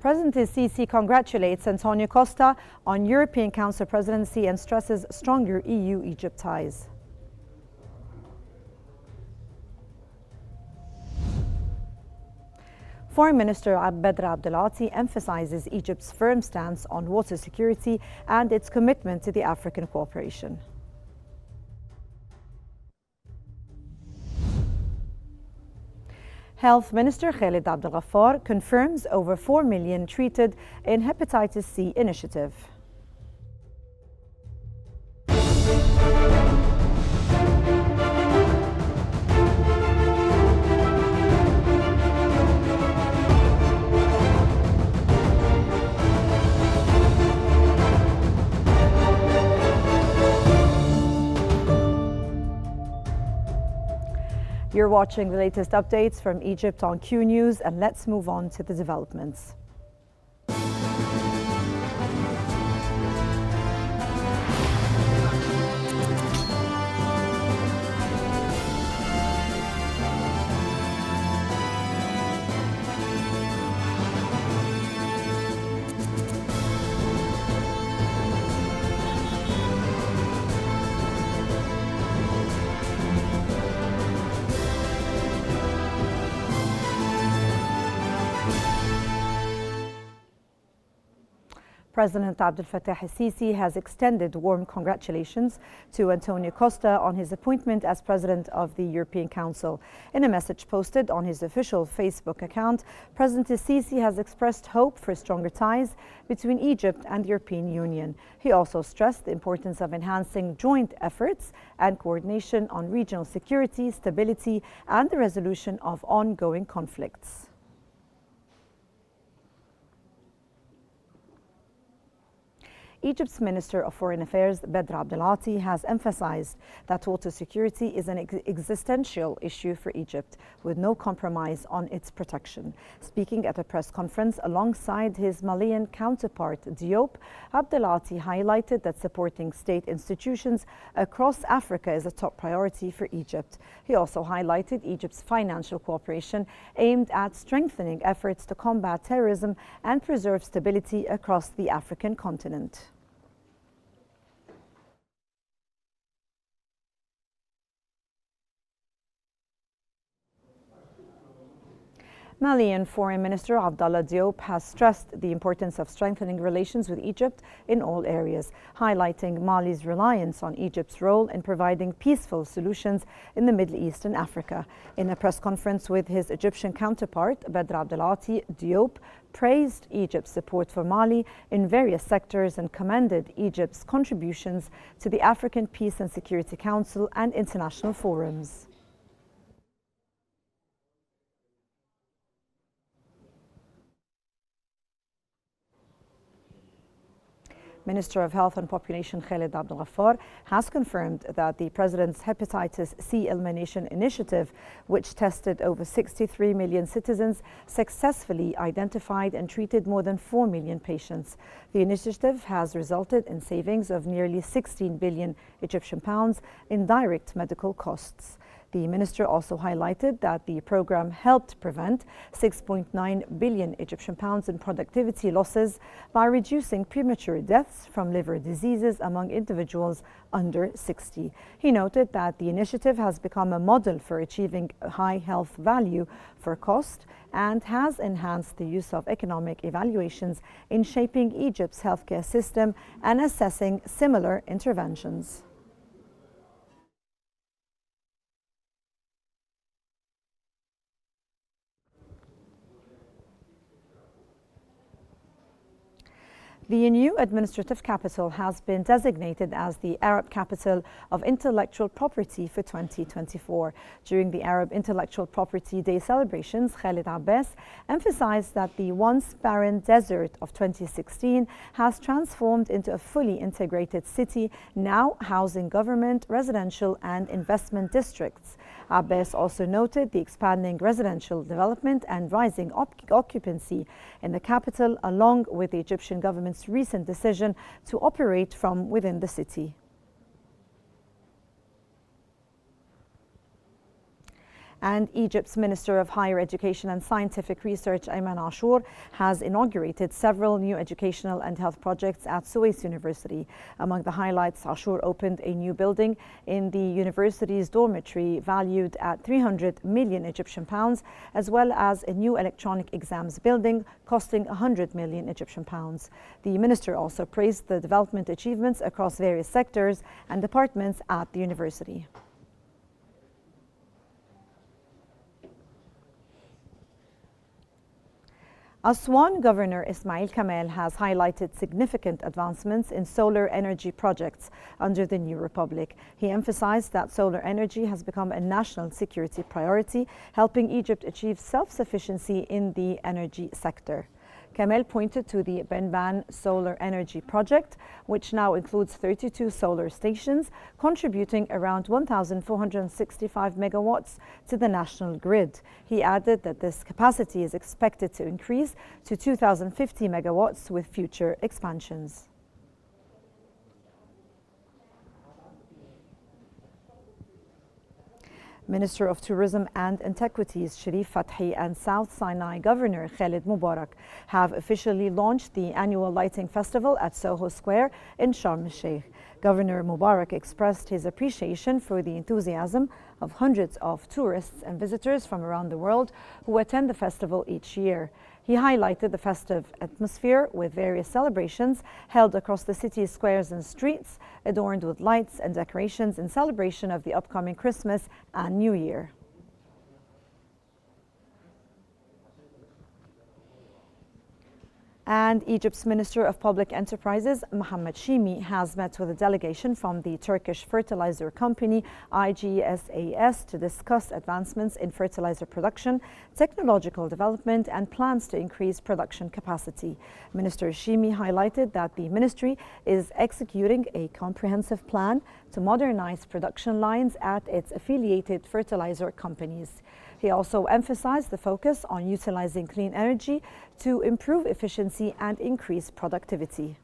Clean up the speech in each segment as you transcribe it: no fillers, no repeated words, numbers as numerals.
President Sisi congratulates Antonio Costa on European Council presidency and stresses stronger EU-Egypt ties. Foreign Minister Bedr Abdelati emphasizes Egypt's firm stance on water security and its commitment to the African cooperation. Health Minister Khalid Abdel Ghaffar confirms over 4 million treated in Hepatitis C initiative. You're watching the latest updates from Egypt on Qnews, and let's move on to the developments. President Abdel Fattah Sisi has extended warm congratulations to Antonio Costa on his appointment as President of the European Council. In a message posted on his official Facebook account, President Sisi has expressed hope for stronger ties between Egypt and the European Union. He also stressed the importance of enhancing joint efforts and coordination on regional security, stability, and the resolution of ongoing conflicts. Egypt's Minister of Foreign Affairs, Bedr Abdelati, has emphasized that water security is an existential issue for Egypt, with no compromise on its protection. Speaking at a press conference alongside his Malian counterpart, Diop, Abdelati highlighted that supporting state institutions across Africa is a top priority for Egypt. He also highlighted Egypt's financial cooperation aimed at strengthening efforts to combat terrorism and preserve stability across the African continent. Malian Foreign Minister Abdallah Diop has stressed the importance of strengthening relations with Egypt in all areas, highlighting Mali's reliance on Egypt's role in providing peaceful solutions in the Middle East and Africa. In a press conference with his Egyptian counterpart, Bedr Abdelati, Diop praised Egypt's support for Mali in various sectors and commended Egypt's contributions to the African Peace and Security Council and international forums. Minister of Health and Population Khalid Abdel Ghaffar has confirmed that the President's Hepatitis C elimination initiative, which tested over 63 million citizens, successfully identified and treated more than 4 million patients. The initiative has resulted in savings of nearly 16 billion Egyptian pounds in direct medical costs. The minister also highlighted that the program helped prevent 6.9 billion Egyptian pounds in productivity losses by reducing premature deaths from liver diseases among individuals under 60. He noted that the initiative has become a model for achieving high health value for cost and has enhanced the use of economic evaluations in shaping Egypt's healthcare system and assessing similar interventions. The new administrative capital has been designated as the Arab Capital of Intellectual Property for 2024. During the Arab Intellectual Property Day celebrations, Khalid Abbas emphasized that the once barren desert of 2016 has transformed into a fully integrated city, now housing government, residential and investment districts. Abbas also noted the expanding residential development and rising occupancy in the capital, along with the Egyptian government's recent decision to operate from within the city. And Egypt's Minister of Higher Education and Scientific Research, Ayman Ashur, has inaugurated several new educational and health projects at Suez University. Among the highlights, Ashur opened a new building in the university's dormitory valued at 300 million Egyptian pounds, as well as a new electronic exams building costing 100 million Egyptian pounds. The minister also praised the development achievements across various sectors and departments at the university. Aswan Governor Ismail Kamel has highlighted significant advancements in solar energy projects under the new republic. He emphasized that solar energy has become a national security priority, helping Egypt achieve self-sufficiency in the energy sector. Kamel pointed to the Benban Solar Energy Project, which now includes 32 solar stations, contributing around 1,465 megawatts to the national grid. He added that this capacity is expected to increase to 2,050 megawatts with future expansions. Minister of Tourism and Antiquities Sharif Fathi and South Sinai Governor Khalid Mubarak have officially launched the annual Lighting Festival at Soho Square in Sharm el-Sheikh. Governor Mubarak expressed his appreciation for the enthusiasm of hundreds of tourists and visitors from around the world who attend the festival each year. He highlighted the festive atmosphere with various celebrations held across the city's squares and streets, adorned with lights and decorations in celebration of the upcoming Christmas and New Year. And Egypt's Minister of Public Enterprises, Mohammed Shimi, has met with a delegation from the Turkish fertilizer company IGSAS to discuss advancements in fertilizer production, technological development, and plans to increase production capacity. Minister Shimi highlighted that the ministry is executing a comprehensive plan to modernize production lines at its affiliated fertilizer companies. He also emphasized the focus on utilizing clean energy to improve efficiency and increase productivity.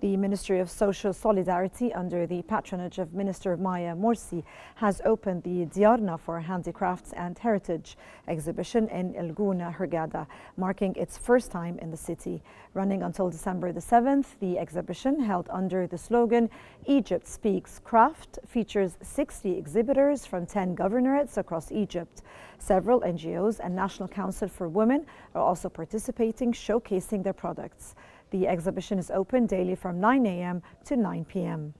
The Ministry of Social Solidarity, under the patronage of Minister Maya Morsi, has opened the Diyarna for Handicrafts and Heritage exhibition in El Gouna, Hurghada, marking its first time in the city. Running until December the 7th, the exhibition, held under the slogan Egypt Speaks Craft, features 60 exhibitors from 10 governorates across Egypt. Several NGOs and National Council for Women are also participating, showcasing their products. The exhibition is open daily from 9 a.m. to 9 p.m.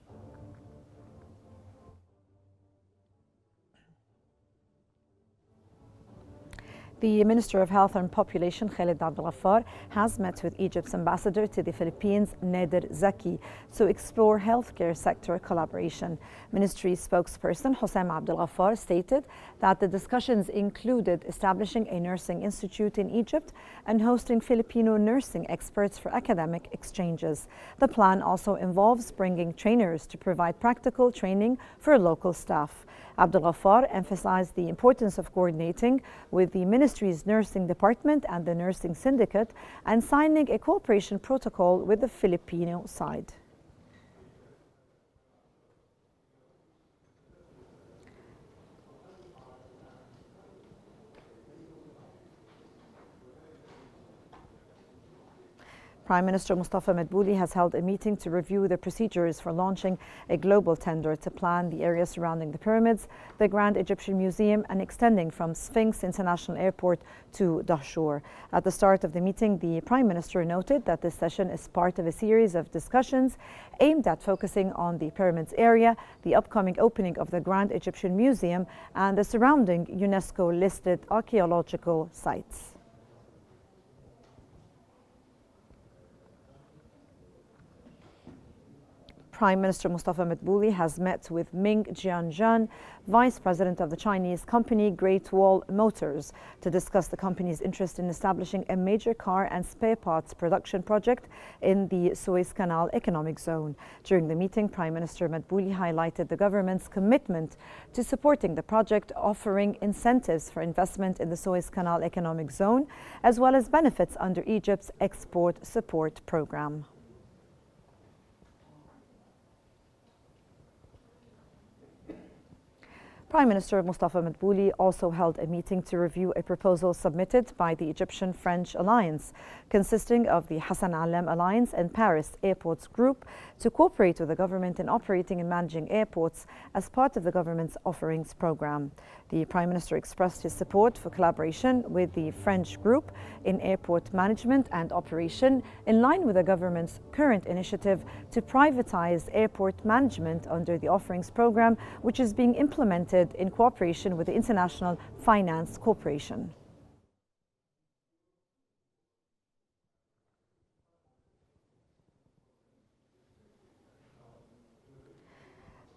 The Minister of Health and Population, Khaled Abdel has met with Egypt's ambassador to the Philippines, Nader Zaki, to explore healthcare sector collaboration. Ministry spokesperson Hossein Abdel stated that the discussions included establishing a nursing institute in Egypt and hosting Filipino nursing experts for academic exchanges. The plan also involves bringing trainers to provide practical training for local staff. Abdel emphasized the importance of coordinating with the ministry's nursing department and the nursing syndicate and signing a cooperation protocol with the Filipino side. Prime Minister Mustafa Madbouli has held a meeting to review the procedures for launching a global tender to plan the area surrounding the pyramids, the Grand Egyptian Museum, and extending from Sphinx International Airport to Dahshur. At the start of the meeting, the Prime Minister noted that this session is part of a series of discussions aimed at focusing on the pyramids area, the upcoming opening of the Grand Egyptian Museum, and the surrounding UNESCO-listed archaeological sites. Prime Minister Mustafa Madbouli has met with Ming Jianzhan, Vice President of the Chinese company Great Wall Motors, to discuss the company's interest in establishing a major car and spare parts production project in the Suez Canal Economic Zone. During the meeting, Prime Minister Madbouli highlighted the government's commitment to supporting the project, offering incentives for investment in the Suez Canal Economic Zone, as well as benefits under Egypt's export support program. Prime Minister Mustafa Madbouli also held a meeting to review a proposal submitted by the Egyptian-French alliance, consisting of the Hassan Alem Alliance and Paris Airports Group, to cooperate with the government in operating and managing airports as part of the government's offerings program. The Prime Minister expressed his support for collaboration with the French group in airport management and operation, in line with the government's current initiative to privatize airport management under the offerings program, which is being implemented in cooperation with the International Finance Corporation.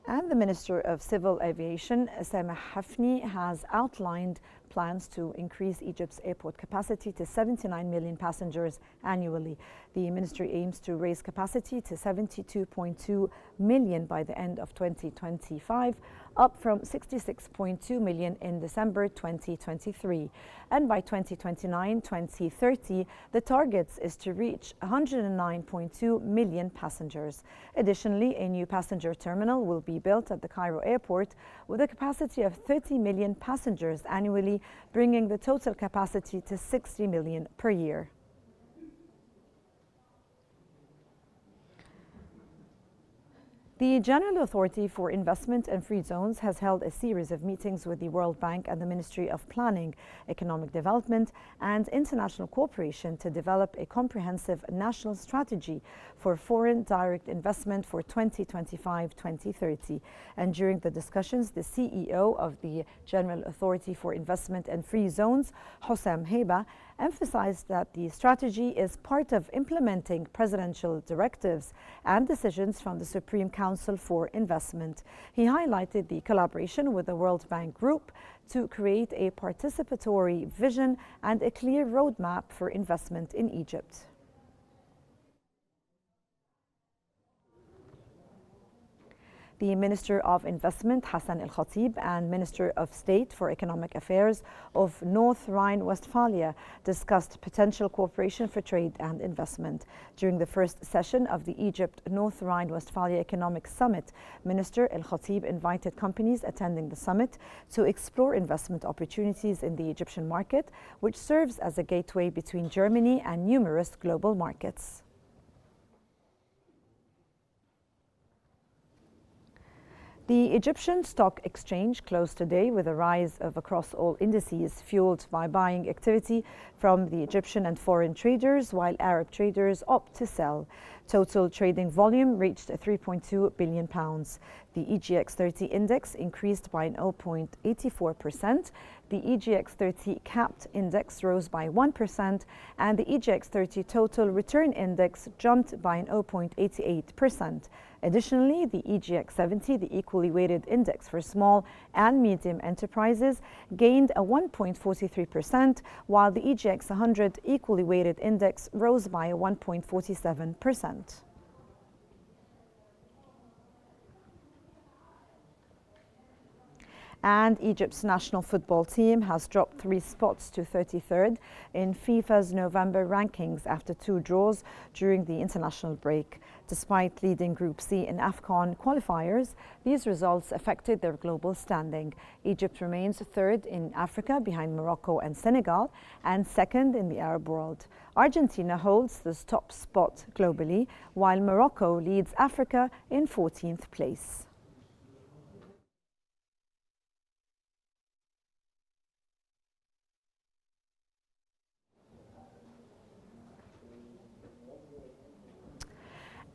And the Minister of Civil Aviation, Sameh Hafni, has outlined plans to increase Egypt's airport capacity to 79 million passengers annually. The ministry aims to raise capacity to 72.2 million by the end of 2025, up from 66.2 million in December 2023. And by 2029-2030, the target is to reach 109.2 million passengers. Additionally, a new passenger terminal will be built at the Cairo airport with a capacity of 30 million passengers annually, bringing the total capacity to 60 million per year. The General Authority for Investment and Free Zones has held a series of meetings with the World Bank and the Ministry of Planning, Economic Development and International Cooperation to develop a comprehensive national strategy for foreign direct investment for 2025-2030. And during the discussions, the CEO of the General Authority for Investment and Free Zones, Hossam Heba, emphasized that the strategy is part of implementing presidential directives and decisions from the Supreme Council for Investment. He highlighted the collaboration with the World Bank Group to create a participatory vision and a clear roadmap for investment in Egypt. The Minister of Investment, Hassan El Khatib, and Minister of State for Economic Affairs of North Rhine-Westphalia discussed potential cooperation for trade and investment. During the first session of the Egypt-North Rhine-Westphalia Economic Summit, Minister El Khatib invited companies attending the summit to explore investment opportunities in the Egyptian market, which serves as a gateway between Germany and numerous global markets. The Egyptian Stock Exchange closed today with a rise of across all indices, fueled by buying activity from the Egyptian and foreign traders, while Arab traders opt to sell. Total trading volume reached £3.2 billion. The EGX 30 index increased by 0.84%. The EGX 30 capped index rose by 1%, and the EGX 30 total return index jumped by 0.88%. Additionally, the EGX 70, the equally weighted index for small and medium enterprises, gained a 1.43%, while the EGX 100 equally weighted index rose by a 1.47%. And Egypt's national football team has dropped 3 spots to 33rd in FIFA's November rankings after 2 draws during the international break. Despite leading Group C in AFCON qualifiers, these results affected their global standing. Egypt remains 3rd in Africa behind Morocco and Senegal, and 2nd in the Arab world. Argentina holds the top spot globally, while Morocco leads Africa in 14th place.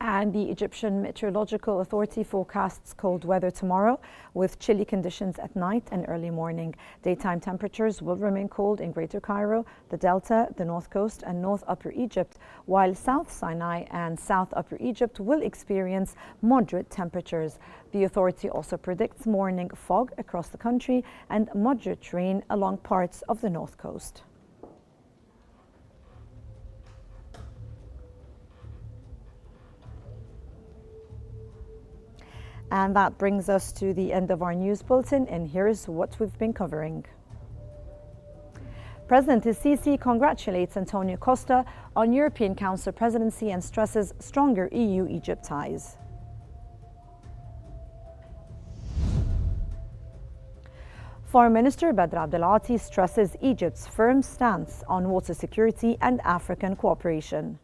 And the Egyptian Meteorological Authority forecasts cold weather tomorrow with chilly conditions at night and early morning. Daytime temperatures will remain cold in Greater Cairo, the Delta, the North Coast and North Upper Egypt, while South Sinai and South Upper Egypt will experience moderate temperatures. The authority also predicts morning fog across the country and moderate rain along parts of the North Coast. And that brings us to the end of our news bulletin, and here's what we've been covering. President Sisi congratulates Antonio Costa on European Council presidency and stresses stronger EU-Egypt ties. Foreign Minister Badr Abdelati stresses Egypt's firm stance on water security and African cooperation.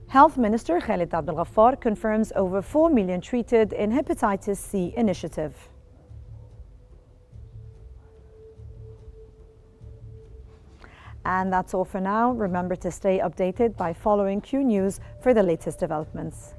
Health Minister Khaled Abdel Ghaffar confirms over 4 million treated in Hepatitis C initiative. And that's all for now. Remember to stay updated by following Qnews for the latest developments.